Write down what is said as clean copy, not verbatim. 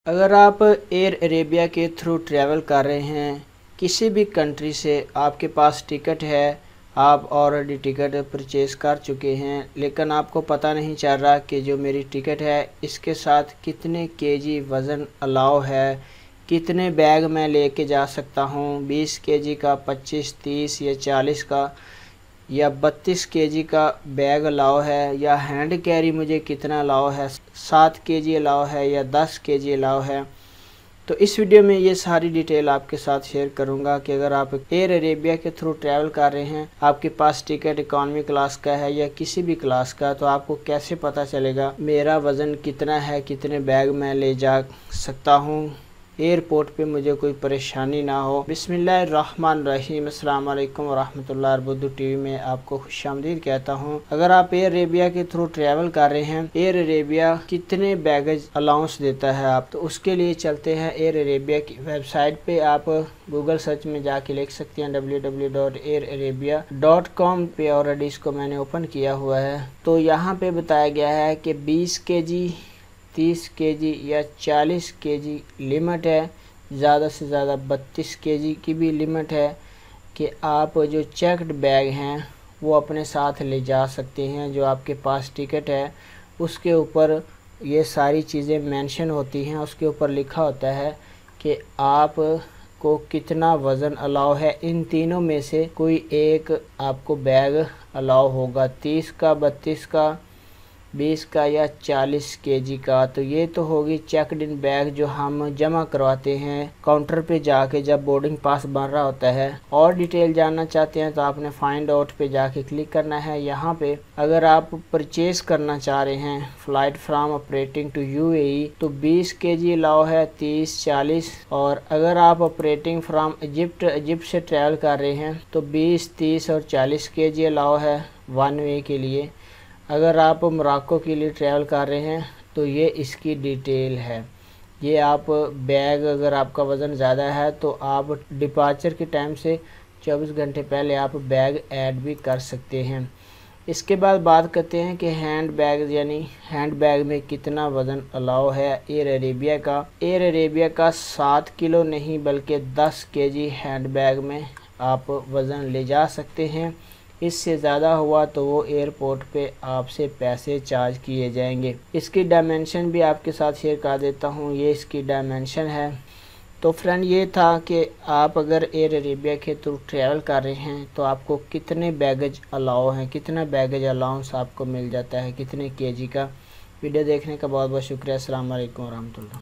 अगर आप air Arabia के थ्रू ट्रैवल कर रहे हैं किसी भी कंट्री से, आपके पास टिकट है, आप ऑलरेडी टिकट परचेज़ कर चुके हैं, लेकिन आपको पता नहीं चल रहा कि जो मेरी टिकट है इसके साथ कितने केजी वज़न अलाउ है, कितने बैग मैं लेके जा सकता हूँ, 20 केजी का, 25, 30 या 40 का या 32 केजी का बैग अलाउ है, या हैंड कैरी मुझे कितना अलाउ है, 7 केजी अलाउ है या 10 केजी अलाउ है। तो इस वीडियो में ये सारी डिटेल आपके साथ शेयर करूंगा कि अगर आप एयर अरेबिया के थ्रू ट्रैवल कर रहे हैं, आपके पास टिकट इकॉनमी क्लास का है या किसी भी क्लास का, तो आपको कैसे पता चलेगा मेरा वज़न कितना है, कितने बैग मैं ले जा सकता हूँ, एयरपोर्ट पे मुझे कोई परेशानी ना हो। बिस्मिल्लाहिर्रहमानिर्रहीम, अस्सलाम वालेकुम वरहमतुल्लाहि वबरकातुहू टीवी में आपको खुशामदीद कहता हूँ। अगर आप एयर अरेबिया के थ्रू ट्रैवल कर रहे हैं, एयर अरेबिया कितने बैगेज अलाउंस देता है आप, तो उसके लिए चलते हैं एयर अरेबिया की वेबसाइट पे। आप गूगल सर्च में जाके लिख सकते हैं www.airarabia.com पे, ऑलरेडी इसको मैंने ओपन किया हुआ है। तो यहाँ पे बताया गया है कि 20 केजी, 30 केजी या 40 केजी लिमिट है, ज़्यादा से ज़्यादा 32 केजी की भी लिमिट है कि आप जो चेक्ड बैग हैं वो अपने साथ ले जा सकते हैं। जो आपके पास टिकट है उसके ऊपर ये सारी चीज़ें मेंशन होती हैं, उसके ऊपर लिखा होता है कि आप को कितना वज़न अलाउ है। इन तीनों में से कोई एक आपको बैग अलाउ होगा, 30 का, 32 का, 20 का या 40 केजी का। तो ये तो होगी चेकड इन बैग जो हम जमा करवाते हैं काउंटर पे जाके जब बोर्डिंग पास बन रहा होता है। और डिटेल जानना चाहते हैं तो आपने फाइंड आउट पे जाके क्लिक करना है। यहाँ पे अगर आप परचेज करना चाह रहे हैं flight from operating to UAE तो 20 केजी अलाउ है, 30, 40। और अगर आप ऑपरेटिंग फ्राम इजिप्ट से ट्रैवल कर रहे हैं तो 20, 30 और 40 केजी अलाउ है वन वे के लिए। अगर आप मोरक्को के लिए ट्रैवल कर रहे हैं तो ये इसकी डिटेल है। ये आप बैग, अगर आपका वज़न ज़्यादा है तो आप डिपार्चर के टाइम से 24 घंटे पहले आप बैग ऐड भी कर सकते हैं। इसके बाद बात करते हैं कि हैंड बैग, यानी हैंड बैग में कितना वज़न अलाउ है एयर अरेबिया का। एयर अरेबिया का 7 किलो नहीं बल्कि 10 केजी हैंड बैग में आप वज़न ले जा सकते हैं। इससे ज़्यादा हुआ तो वो एयरपोर्ट पे आपसे पैसे चार्ज किए जाएंगे। इसकी डायमेंशन भी आपके साथ शेयर कर देता हूँ, ये इसकी डायमेंशन है। तो फ्रेंड, ये था कि आप अगर एयर अरेबिया के थ्रू ट्रैवल कर रहे हैं तो आपको कितने बैगेज अलाउ हैं, कितना बैगेज अलाउंस आपको मिल जाता है, कितने केजी का। वीडियो देखने का बहुत बहुत शुक्रिया। अस्सलाम वालेकुम वरहमतुल्लाह।